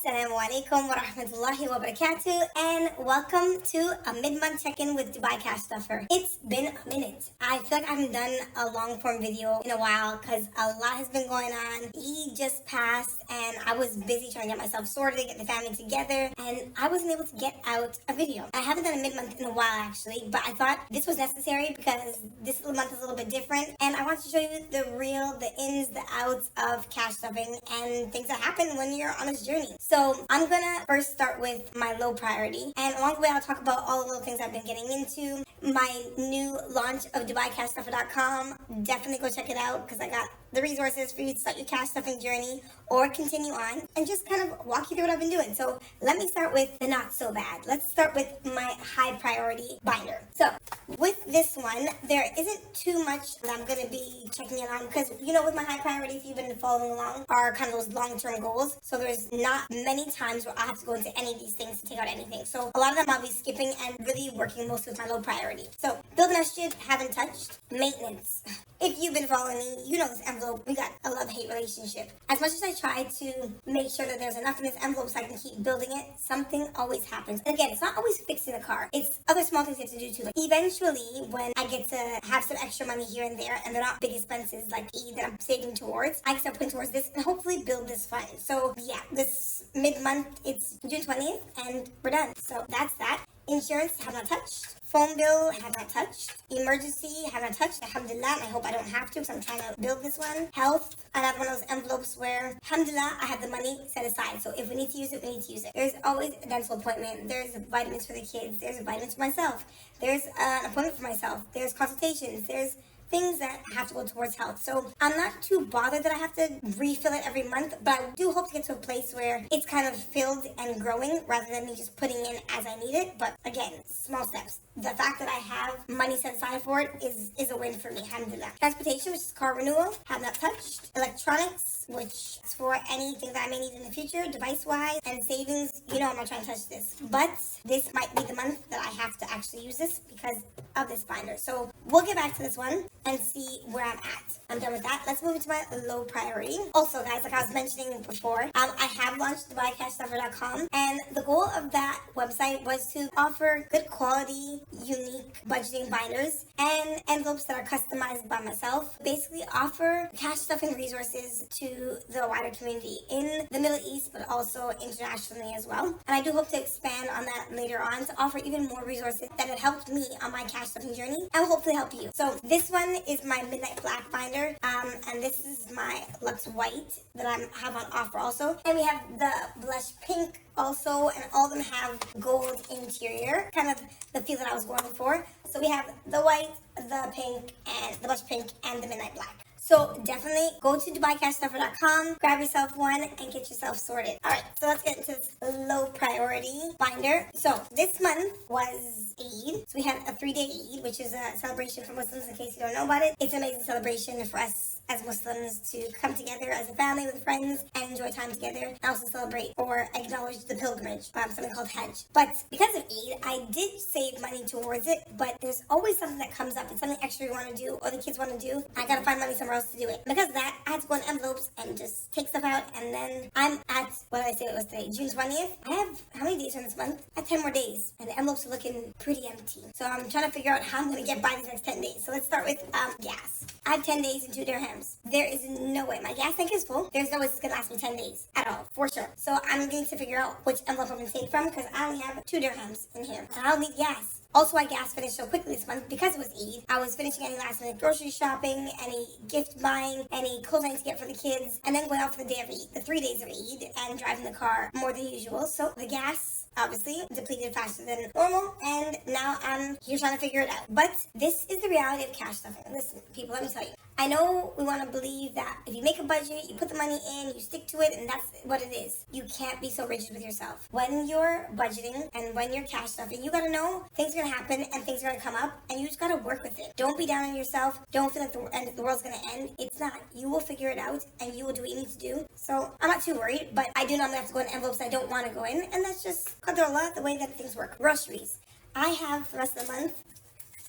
Assalamu alaikum wa rahmatullahi wa barakatuh, and welcome to a mid-month check-in with Dubai Cash Stuffer. It's been a minute. I feel like I haven't done a long-form video in a while because a lot has been going on. Eid just passed and I was busy trying to get myself sorted, get the family together, and I wasn't able to get out a video. I haven't done a mid-month in a while actually, but I thought this was necessary because this month is a little bit different and I want to show you the ins, the outs of cash stuffing and things that happen when you're on this journey. So I'm gonna first start with my low priority, and along the way I'll talk about all the little things I've been getting into. My new launch of DubaiCashStuffer.com. Definitely go check it out because I got the resources for you to start your cash stuffing journey or continue on, and just kind of walk you through what I've been doing. So let me start with the not so bad. Let's start with my high priority binder. So with this one, there isn't too much that I'm going to be checking in on because, you know, with my high priority, if you've been following along, are kind of those long-term goals. So there's not many times where I have to go into any of these things to take out anything. So a lot of them I'll be skipping and really working mostly with my low priority. So build masjid, haven't touched. Maintenance. If you've been following me, you know this envelope, we got a love-hate relationship. As much as I try to make sure that there's enough in this envelope so I can keep building it, something always happens. And again, it's not always fixing the car. It's other small things you have to do too. Like eventually, when I get to have some extra money here and there, and they're not big expenses like Eid that I'm saving towards, I can start putting towards this and hopefully build this fund. So yeah, this mid-month, it's June 20th, and we're done. So that's that. Insurance, have not touched. Phone bill, have not touched. Emergency, have not touched. Alhamdulillah, and I hope I don't have to because I'm trying to build this one. Health, another one of those envelopes where, alhamdulillah, I have the money set aside. So if we need to use it, we need to use it. There's always a dental appointment. There's vitamins for the kids. There's vitamins for myself. There's an appointment for myself. There's consultations. There's things that have to go towards health. So I'm not too bothered that I have to refill it every month, but I do hope to get to a place where it's kind of filled and growing rather than me just putting in as I need it. But again, small steps. The fact that I have money set aside for it is a win for me, alhamdulillah. Transportation, which is car renewal, have not touched. Electronics, which is for anything that I may need in the future, device-wise, and savings, you know I'm not trying to touch this. But this might be the month that I have to actually use this because of this binder. So we'll get back to this one and see where I'm at. I'm done with that. Let's move into my low priority. Also, guys, like I was mentioning before, I have launched DubaiCashStuffer.com, and the goal of that website was to offer good quality, unique budgeting binders and envelopes that are customized by myself. Basically offer cash stuffing resources to the wider community in the Middle East, but also internationally as well. And I do hope to expand on that later on to offer even more resources that have helped me on my cash stuffing journey and will hopefully help you. So this one is my Midnight Black binder, and this is my Luxe White that I have on offer also. And we have the Blush Pink also, and all of them have gold interior, kind of the feel that I was going for. So we have the white, the pink, and the Blush Pink, and the Midnight Black. So definitely go to DubaiCashStuffer.com, grab yourself one, and get yourself sorted. Alright, so let's get into this low priority binder. So this month was Eid. So we had a 3-day Eid, which is a celebration for Muslims in case you don't know about it. It's an amazing celebration for us as Muslims to come together as a family with friends and enjoy time together, and also celebrate or acknowledge the pilgrimage, something called Hajj. But because of Eid, I did save money towards it, but there's always something that comes up. It's something extra you want to do or the kids want to do. I gotta find money somewhere else to do it. Because of that, I had to go in envelopes and just take stuff out, and then I'm at, what did I say it was today? June 20th. I have, how many days in this month? I have 10 more days, and the envelopes are looking pretty empty. So I'm trying to figure out how I'm gonna get by these next 10 days. So let's start with gas. I have 10 days and 2 dirhams. There is no way. My gas tank is full. There's no way it's gonna last me 10 days at all, for sure. So I'm going to figure out which envelope I'm gonna take from because I only have 2 dirhams in here. And I'll need gas. Also, I gas finished so quickly this month because it was Eid. I was finishing any last minute grocery shopping, any gift buying, any clothes I need to get for the kids, and then going out for the day of Eid, the 3 days of Eid, and driving the car more than usual. So the gas obviously depleted faster than normal, and now I'm here trying to figure it out. But this is the reality of cash stuffing. Listen, people, let me tell you. I know we want to believe that if you make a budget, you put the money in, you stick to it, and that's what it is. You can't be so rigid with yourself. When you're budgeting and when you're cash stuffing, you gotta know things are gonna happen and things are gonna come up, and you just gotta work with it. Don't be down on yourself. Don't feel like the world's gonna end. It's not. You will figure it out, and you will do what you need to do. So I'm not too worried, but I do know I'm gonna have to go in envelopes I don't want to go in, and that's just qadr the way that things work. Groceries. I have for the rest of the month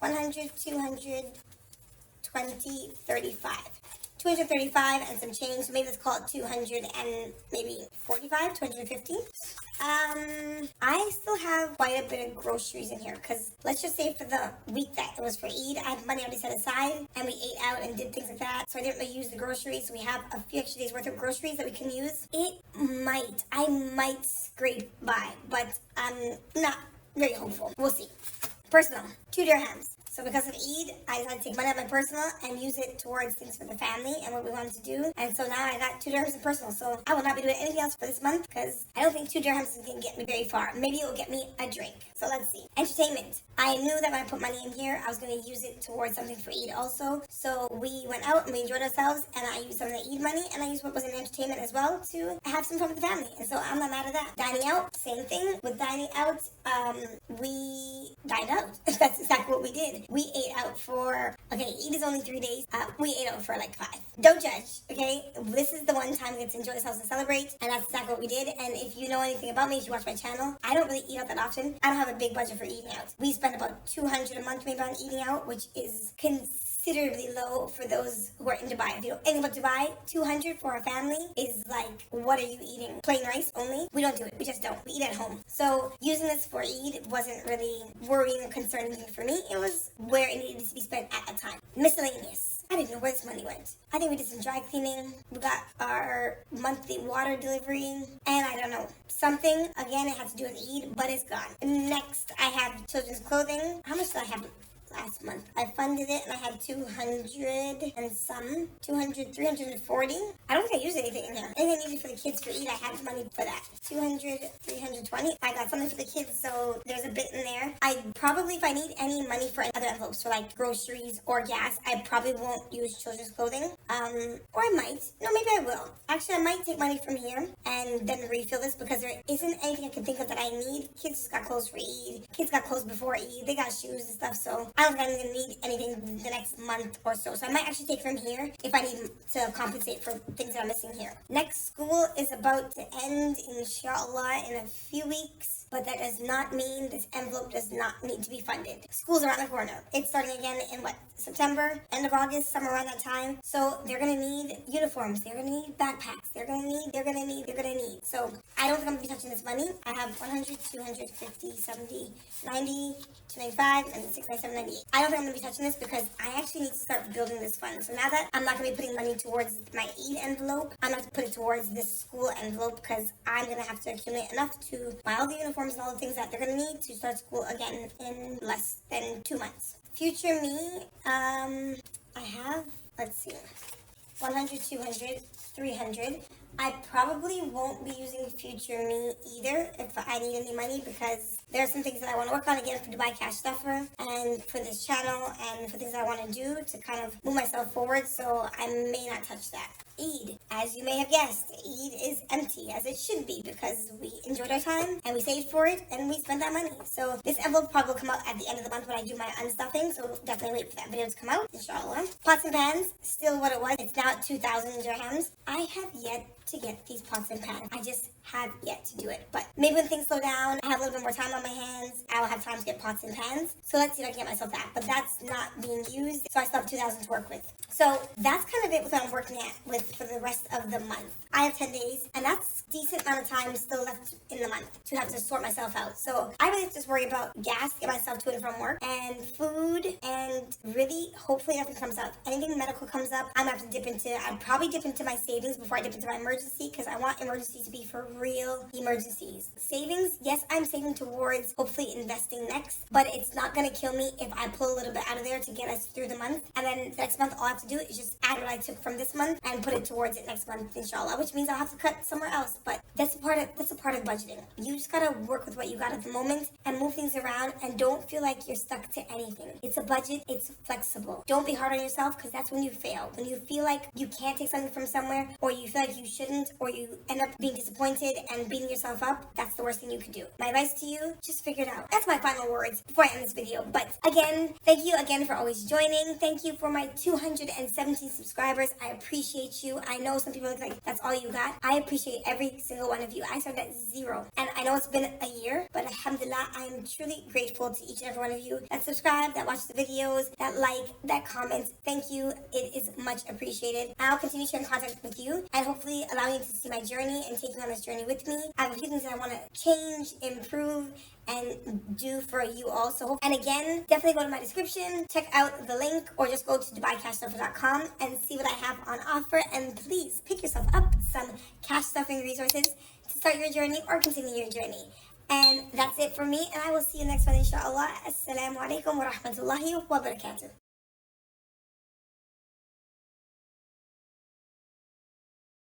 100, 200, 20, 35. 235 and some change, so maybe let's call it 200 and maybe 45, 250. I still have quite a bit of groceries in here because let's just say for the week that it was for Eid, I had money already set aside and we ate out and did things like that. So I didn't really use the groceries. So we have a few extra days worth of groceries that we can use. I might scrape by, but I'm not very hopeful. We'll see. Personal, 2 dirhams. So because of Eid, I decided to take money out of my personal and use it towards things for the family and what we wanted to do. And so now I got 2 dirhams in personal. So I will not be doing anything else for this month because I don't think 2 dirhams is going to get me very far. Maybe it will get me a drink. So let's see. Entertainment. I knew that when I put money in here, I was going to use it towards something for Eid also. So we went out and we enjoyed ourselves and I used some of the Eid money and I used what was in entertainment as well to have some fun with the family. And so I'm not mad at that. Dining out, same thing. With dining out, we dined out. That's exactly what we did. We ate out for, okay, Eid is only 3 days. We ate out for like 5. Don't judge, okay? This is the one time we get to enjoy ourselves and celebrate, and that's exactly what we did. And if you know anything about me, if you watch my channel, I don't really eat out that often. I don't have a big budget for eating out. We spend about 200 a month maybe on eating out, which is considerably low for those who are in Dubai. If you know anything about Dubai, 200 for a family is like, what are you eating? Plain rice only? We don't do it. We just don't. We eat at home. So using this for Eid wasn't really worrying or concerning thing for me. It was where it needed to be spent at the time. Miscellaneous. I didn't know where this money went. I think we did some dry cleaning. We got our monthly water delivery. And I don't know. Something, again, it had to do with Eid, but it's gone. Next, I have children's clothing. How much did I have last month? I funded it and I had 200 and some, 200, 340. I don't think I used anything in here. Anything I needed for the kids for Eid, I had money for that. 200, 320. I got something for the kids, so there's a bit in there. I probably, if I need any money for other envelopes, for like groceries or gas, I probably won't use children's clothing. Or I might. No, maybe I will. Actually, I might take money from here and then refill this because there isn't anything I can think of that I need. Kids just got clothes for Eid. Kids got clothes before Eid. They got shoes and stuff, so I don't think I'm going to need anything the next month or so. So I might actually take from here if I need to compensate for things that I'm missing here. Next school is about to end, inshallah, in a few weeks. But that does not mean this envelope does not need to be funded. School's around the corner. It's starting again in September, end of August, somewhere around that time. So they're gonna need uniforms. They're gonna need backpacks. They're gonna need. So I don't think I'm gonna be touching this money. I have 100, 250, 70, 90, 295, and 697, 98. I don't think I'm gonna be touching this because I actually need to start building this fund. So now that I'm not gonna be putting money towards my Eid envelope, I'm gonna have to put it towards this school envelope because I'm gonna have to accumulate enough to buy all the uniforms and all the things that they're going to need to start school again in less than 2 months. Future me, I have, let's see, 100, 200, 300. I probably won't be using future me either if I need any money because there are some things that I want to work on again for Dubai Cash Stuffer and for this channel and for things I want to do to kind of move myself forward, so I may not touch that. Eid, as you may have guessed, Eid is empty as it should be because we enjoyed our time and we saved for it and we spent that money. So this envelope probably will come out at the end of the month when I do my unstuffing, so definitely wait for that video to come out, inshallah. Pots and pans, still what it was. It's now at 2,000 dirhams. I have yet to get these pots and pans. I just have yet to do it. But maybe when things slow down, I have a little bit more time on my hands, I will have time to get pots and pans. So let's see if I can get myself that. But that's not being used, so I still have 2,000 to work with. So that's kind of it with what I'm working with for the rest of the month. I have 10 days, and that's a decent amount of time still left in the month to have to sort myself out. So I really just worry about gas, get myself to and from work, and food, and really, hopefully nothing comes up. Anything medical comes up, I'm gonna have to dip into, I'd probably dip into my savings before I dip into my emergency, because I want emergencies to be for real emergencies. Savings, yes, I'm saving towards hopefully investing next, but it's not gonna kill me if I pull a little bit out of there to get us through the month, and then the next month all I have to do is just add what I took from this month and put it towards it next month, inshallah, which means I'll have to cut somewhere else. But that's a part of budgeting. You just gotta work with what you got at the moment and move things around, and don't feel like you're stuck to anything. It's a budget, it's flexible. Don't be hard on yourself, because that's when you fail. When you feel like you can't take something from somewhere, or you feel like you shouldn't, or you end up being disappointed disappointed and beating yourself up, that's the worst thing you could do. My advice to you, just figure it out. That's my final words before I end this video. But again, thank you again for always joining. Thank you for my 217 subscribers. I appreciate you. I know some people look like that's all you got. I appreciate every single one of you. I started at 0. And I know it's been a year, but alhamdulillah, I am truly grateful to each and every one of you that subscribe, that watch the videos, that like, that comment. Thank you. It is much appreciated. I'll continue sharing content with you and hopefully allowing you to see my journey and take you on this journey with me. I have a few things that I want to change, improve, and do for you also. And again, definitely go to my description, check out the link, or just go to dubaiCashStuffer.com and see what I have on offer. And please pick yourself up some cash stuffing resources to start your journey or continue your journey. And that's it for me, and I will see you next one, inshallah. Assalamu alaikum wa rahmatullahi wa barakatuh.